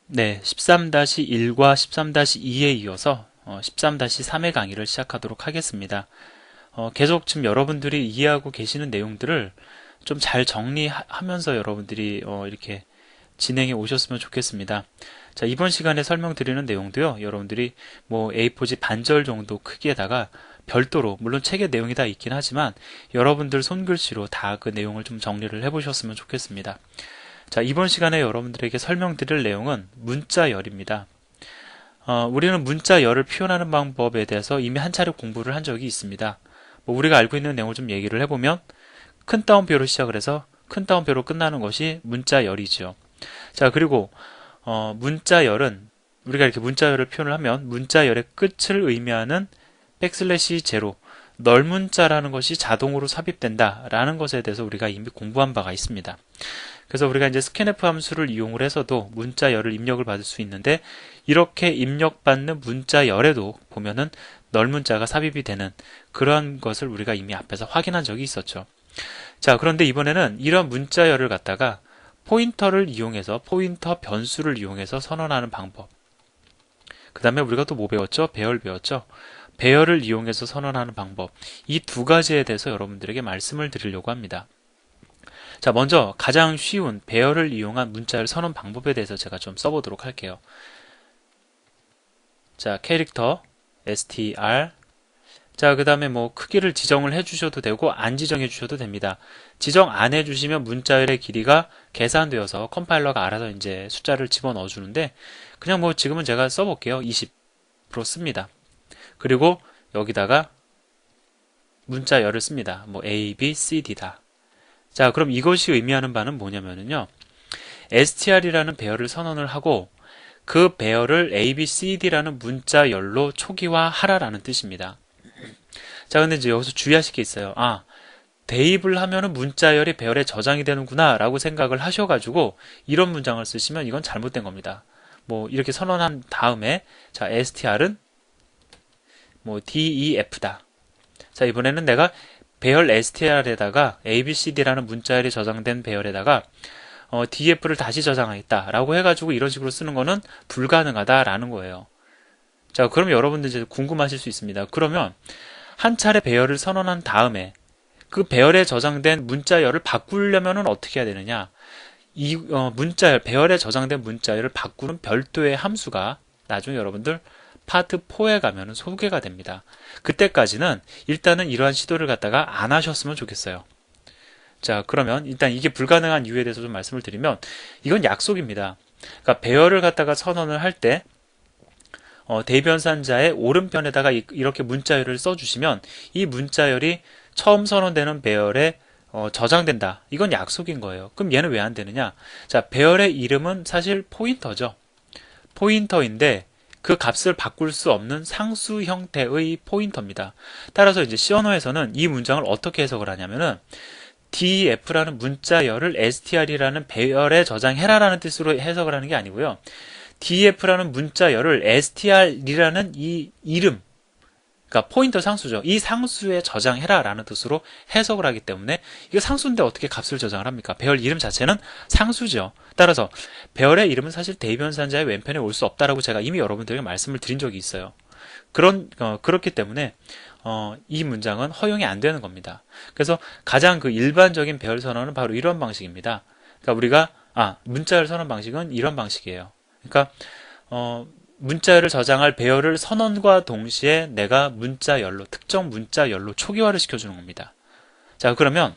네, 13-1과 13-2에 이어서 13-3의 강의를 시작하도록 하겠습니다. 계속 지금 여러분들이 이해하고 계시는 내용들을 좀 잘 정리하면서 여러분들이 이렇게 진행해 오셨으면 좋겠습니다. 자, 이번 시간에 설명드리는 내용도요, 여러분들이 뭐 A4지 반절 정도 크기에다가 별도로, 물론 책에 내용이 다 있긴 하지만 여러분들 손글씨로 다 그 내용을 좀 정리를 해보셨으면 좋겠습니다. 자, 이번 시간에 여러분들에게 설명드릴 내용은 문자열입니다. 우리는 문자열을 표현하는 방법에 대해서 이미 한 차례 공부를 한 적이 있습니다. 뭐 우리가 알고 있는 내용을 좀 얘기를 해보면 큰 따옴표로 시작을 해서 큰 따옴표로 끝나는 것이 문자열이죠. 자, 그리고 문자열은 우리가 이렇게 문자열을 표현을 하면 문자열의 끝을 의미하는 백슬래시 제로, 널문자라는 것이 자동으로 삽입된다라는 것에 대해서 우리가 이미 공부한 바가 있습니다. 그래서 우리가 이제 스캔F 함수를 이용을 해서도 문자열을 입력을 받을 수 있는데, 이렇게 입력받는 문자열에도 보면은 널문자가 삽입이 되는 그러한 것을 우리가 이미 앞에서 확인한 적이 있었죠. 자, 그런데 이번에는 이런 문자열을 갖다가 포인터를 이용해서, 포인터 변수를 이용해서 선언하는 방법. 그 다음에 우리가 또 뭐 배웠죠? 배열 배웠죠? 배열을 이용해서 선언하는 방법. 이 두 가지에 대해서 여러분들에게 말씀을 드리려고 합니다. 자, 먼저 가장 쉬운 배열을 이용한 문자열 선언 방법에 대해서 제가 좀 써보도록 할게요. 자, 캐릭터 str. 자, 그 다음에 뭐 크기를 지정을 해주셔도 되고 안 지정해 주셔도 됩니다. 지정 안 해주시면 문자열의 길이가 계산되어서 컴파일러가 알아서 이제 숫자를 집어넣어 주는데, 그냥 뭐 지금은 제가 써볼게요. 20% 씁니다. 그리고 여기다가 문자열을 씁니다. 뭐 A, B, C, D다. 자, 그럼 이것이 의미하는 바는 뭐냐면요, str이라는 배열을 선언을 하고 그 배열을 A, B, C, D라는 문자열로 초기화하라라는 뜻입니다. 자, 근데 이제 여기서 주의하실 게 있어요. 대입을 하면은 문자열이 배열에 저장이 되는구나 라고 생각을 하셔가지고 이런 문장을 쓰시면 이건 잘못된 겁니다. 뭐 이렇게 선언한 다음에, 자, str은 뭐 def다. 자, 이번에는 내가 배열 str에다가 abcd라는 문자열이 저장된 배열에다가 df를 다시 저장하겠다 라고 해가지고 이런 식으로 쓰는 거는 불가능하다라는 거예요. 자, 그럼 여러분들 이제 궁금하실 수 있습니다. 그러면 한 차례 배열을 선언한 다음에 그 배열에 저장된 문자열을 바꾸려면 어떻게 해야 되느냐? 이 문자열, 배열에 저장된 문자열을 바꾸는 별도의 함수가 나중에 여러분들 파트 4에 가면 소개가 됩니다. 그때까지는 일단은 이러한 시도를 갖다가 안 하셨으면 좋겠어요. 자, 그러면 일단 이게 불가능한 이유에 대해서 좀 말씀을 드리면, 이건 약속입니다. 그러니까 배열을 갖다가 선언을 할 때 대변산자의 오른편에다가 이렇게 문자열을 써주시면 이 문자열이 처음 선언되는 배열에 저장된다. 이건 약속인 거예요. 그럼 얘는 왜 안 되느냐? 자, 배열의 이름은 사실 포인터죠. 포인터인데 그 값을 바꿀 수 없는 상수 형태의 포인터입니다. 따라서 이제 C 언어에서는 이 문장을 어떻게 해석을 하냐면은 df라는 문자열을 str이라는 배열에 저장해라라는 뜻으로 해석을 하는 게 아니고요. df라는 문자열을 str이라는 이 이름, 그러니까 포인터 상수죠. 이 상수에 저장해라 라는 뜻으로 해석을 하기 때문에, 이거 상수인데 어떻게 값을 저장을 합니까? 배열 이름 자체는 상수죠. 따라서 배열의 이름은 사실 대변산자의 왼편에 올 수 없다라고 제가 이미 여러분들에게 말씀을 드린 적이 있어요. 그렇기 때문에 이 문장은 허용이 안 되는 겁니다. 그래서 가장 그 일반적인 배열 선언은 바로 이런 방식입니다. 그러니까 우리가 문자열 선언 방식은 이런 방식이에요. 그러니까 문자열을 저장할 배열을 선언과 동시에 내가 문자열로, 특정 문자열로 초기화를 시켜주는 겁니다. 자, 그러면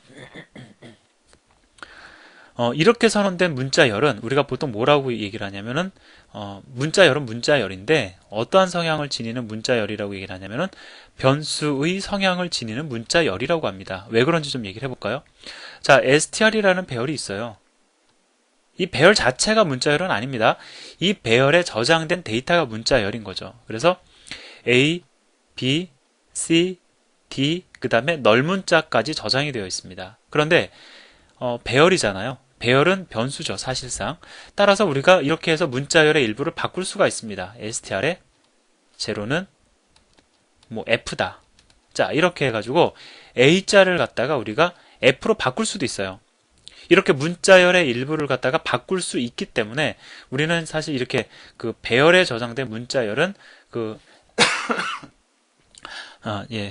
이렇게 선언된 문자열은 우리가 보통 뭐라고 얘기를 하냐면은 문자열은 문자열인데 어떠한 성향을 지니는 문자열이라고 얘기를 하냐면은 변수의 성향을 지니는 문자열이라고 합니다. 왜 그런지 좀 얘기를 해볼까요? 자, str이라는 배열이 있어요. 이 배열 자체가 문자열은 아닙니다. 이 배열에 저장된 데이터가 문자열인 거죠. 그래서 A, B, C, D, 그 다음에 널문자까지 저장이 되어 있습니다. 그런데 배열이잖아요. 배열은 변수죠, 사실상. 따라서 우리가 이렇게 해서 문자열의 일부를 바꿀 수가 있습니다. str의 제로는 뭐 f다. 자, 이렇게 해가지고 A자를 갖다가 우리가 F로 바꿀 수도 있어요. 이렇게 문자열의 일부를 갖다가 바꿀 수 있기 때문에 우리는 사실 이렇게 그 배열에 저장된 문자열은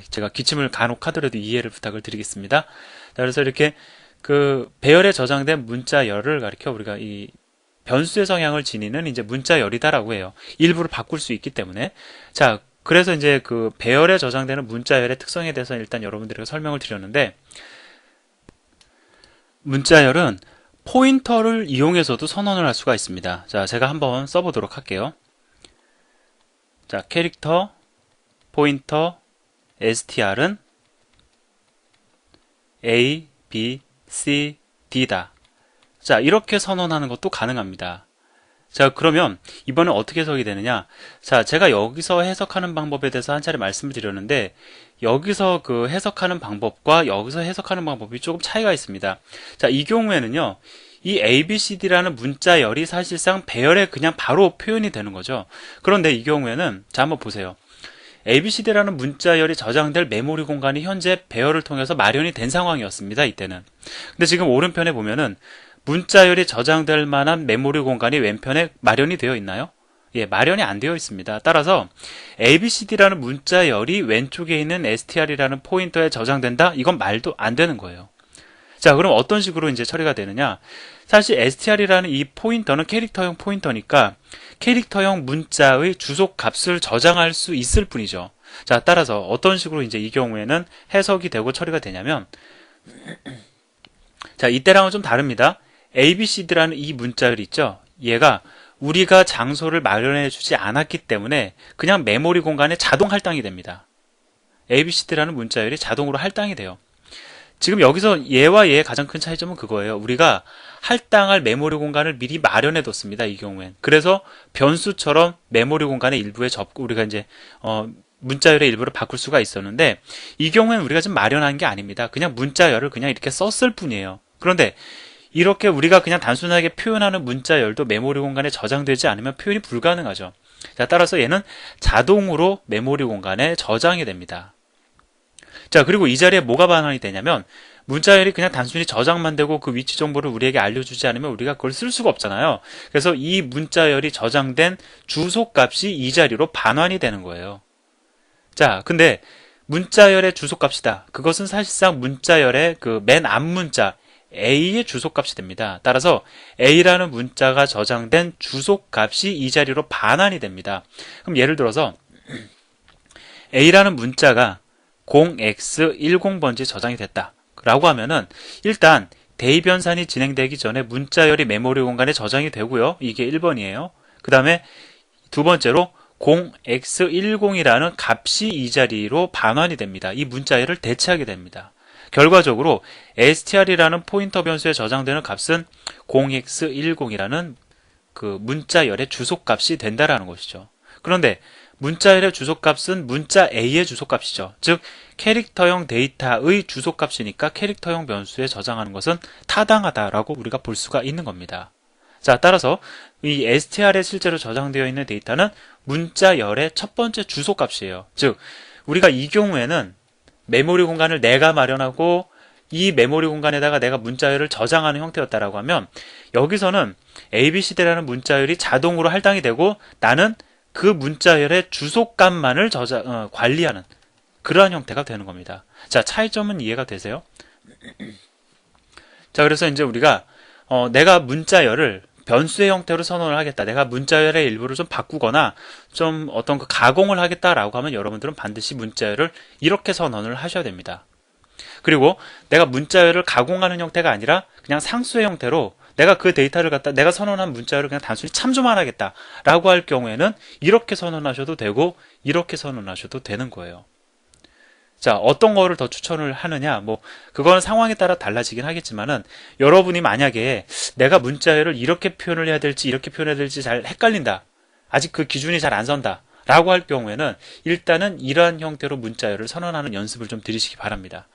제가 기침을 간혹 하더라도 이해를 부탁을 드리겠습니다. 그래서 이렇게 그 배열에 저장된 문자열을 가리켜 우리가 이 변수의 성향을 지니는 이제 문자열이다라고 해요. 일부를 바꿀 수 있기 때문에. 자, 그래서 이제 그 배열에 저장되는 문자열의 특성에 대해서 일단 여러분들에게 설명을 드렸는데, 문자열은 포인터를 이용해서도 선언을 할 수가 있습니다. 자, 제가 한번 써보도록 할게요. 자, 캐릭터, 포인터, str은 A, B, C, D다. 자, 이렇게 선언하는 것도 가능합니다. 자, 그러면 이번엔 어떻게 해석이 되느냐? 자, 제가 여기서 해석하는 방법에 대해서 한 차례 말씀을 드렸는데, 여기서 그 해석하는 방법과 여기서 해석하는 방법이 조금 차이가 있습니다. 자, 이 경우에는요, 이 ABCD라는 문자열이 사실상 배열에 그냥 바로 표현이 되는 거죠. 그런데 이 경우에는, 자, 한번 보세요. ABCD라는 문자열이 저장될 메모리 공간이 현재 배열을 통해서 마련이 된 상황이었습니다. 이때는. 근데 지금 오른편에 보면은 문자열이 저장될 만한 메모리 공간이 왼편에 마련이 되어 있나요? 예, 마련이 안 되어 있습니다. 따라서 ABCD라는 문자열이 왼쪽에 있는 str이라는 포인터에 저장된다? 이건 말도 안 되는 거예요. 자, 그럼 어떤 식으로 이제 처리가 되느냐? 사실 str이라는 이 포인터는 캐릭터형 포인터니까 캐릭터형 문자의 주소 값을 저장할 수 있을 뿐이죠. 자, 따라서 어떤 식으로 이제 이 경우에는 해석이 되고 처리가 되냐면, 자, 이때랑은 좀 다릅니다. ABCD라는 이 문자열이 있죠. 얘가 우리가 장소를 마련해 주지 않았기 때문에 그냥 메모리 공간에 자동 할당이 됩니다. ABCD라는 문자열이 자동으로 할당이 돼요. 지금 여기서 얘와 얘의 가장 큰 차이점은 그거예요. 우리가 할당할 메모리 공간을 미리 마련해 뒀습니다. 이 경우엔. 그래서 변수처럼 메모리 공간의 일부에 우리가 이제 문자열의 일부를 바꿀 수가 있었는데, 이 경우엔 우리가 지금 마련한 게 아닙니다. 그냥 문자열을 그냥 이렇게 썼을 뿐이에요. 그런데 이렇게 우리가 그냥 단순하게 표현하는 문자열도 메모리 공간에 저장되지 않으면 표현이 불가능하죠. 자, 따라서 얘는 자동으로 메모리 공간에 저장이 됩니다. 자, 그리고 이 자리에 뭐가 반환이 되냐면, 문자열이 그냥 단순히 저장만 되고 그 위치 정보를 우리에게 알려주지 않으면 우리가 그걸 쓸 수가 없잖아요. 그래서 이 문자열이 저장된 주소값이 이 자리로 반환이 되는 거예요. 자, 근데 문자열의 주소값이다. 그것은 사실상 문자열의 그 맨 앞문자 A의 주소값이 됩니다. 따라서 A라는 문자가 저장된 주소값이 이 자리로 반환이 됩니다. 그럼 예를 들어서 A라는 문자가 0x10번지에 저장이 됐다 라고 하면은, 일단 대입변산이 진행되기 전에 문자열이 메모리 공간에 저장이 되고요. 이게 1번이에요. 그 다음에 두 번째로 0x10이라는 값이 이 자리로 반환이 됩니다. 이 문자열을 대체하게 됩니다. 결과적으로 str이라는 포인터 변수에 저장되는 값은 0x10이라는 그 문자열의 주소값이 된다라는 것이죠. 그런데 문자열의 주소값은 문자 A의 주소값이죠. 즉 캐릭터형 데이터의 주소값이니까 캐릭터형 변수에 저장하는 것은 타당하다라고 우리가 볼 수가 있는 겁니다. 자, 따라서 이 str에 실제로 저장되어 있는 데이터는 문자열의 첫 번째 주소값이에요. 즉 우리가 이 경우에는 메모리 공간을 내가 마련하고 이 메모리 공간에다가 내가 문자열을 저장하는 형태였다라고 하면, 여기서는 ABCD라는 문자열이 자동으로 할당이 되고 나는 그 문자열의 주소값만을 관리하는 그러한 형태가 되는 겁니다. 자, 차이점은 이해가 되세요? 자, 그래서 이제 우리가 내가 문자열을 변수의 형태로 선언을 하겠다, 내가 문자열의 일부를 좀 바꾸거나 좀 어떤 그 가공을 하겠다라고 하면 여러분들은 반드시 문자열을 이렇게 선언을 하셔야 됩니다. 그리고 내가 문자열을 가공하는 형태가 아니라 그냥 상수의 형태로 내가 그 데이터를 갖다 내가 선언한 문자열을 그냥 단순히 참조만 하겠다라고 할 경우에는 이렇게 선언하셔도 되고 이렇게 선언하셔도 되는 거예요. 자, 어떤 거를 더 추천을 하느냐, 뭐 그건 상황에 따라 달라지긴 하겠지만은, 여러분이 만약에 내가 문자열을 이렇게 표현을 해야 될지 이렇게 표현해야 될지 잘 헷갈린다, 아직 그 기준이 잘 안 선다 라고 할 경우에는 일단은 이러한 형태로 문자열을 선언하는 연습을 좀 들이시기 바랍니다.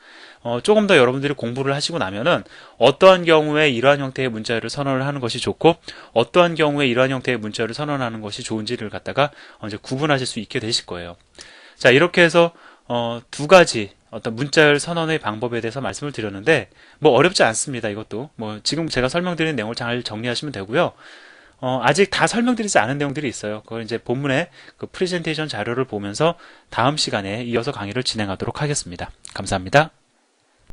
조금 더 여러분들이 공부를 하시고 나면은 어떠한 경우에 이러한 형태의 문자열을 선언을 하는 것이 좋고 어떠한 경우에 이러한 형태의 문자열을 선언하는 것이 좋은지를 갖다가 이제 구분하실 수 있게 되실 거예요. 자, 이렇게 해서 두 가지 어떤 문자열 선언의 방법에 대해서 말씀을 드렸는데 뭐 어렵지 않습니다. 이것도 뭐 지금 제가 설명드린 내용을 잘 정리하시면 되고요. 아직 다 설명드리지 않은 내용들이 있어요. 그걸 이제 본문의 그 프레젠테이션 자료를 보면서 다음 시간에 이어서 강의를 진행하도록 하겠습니다. 감사합니다.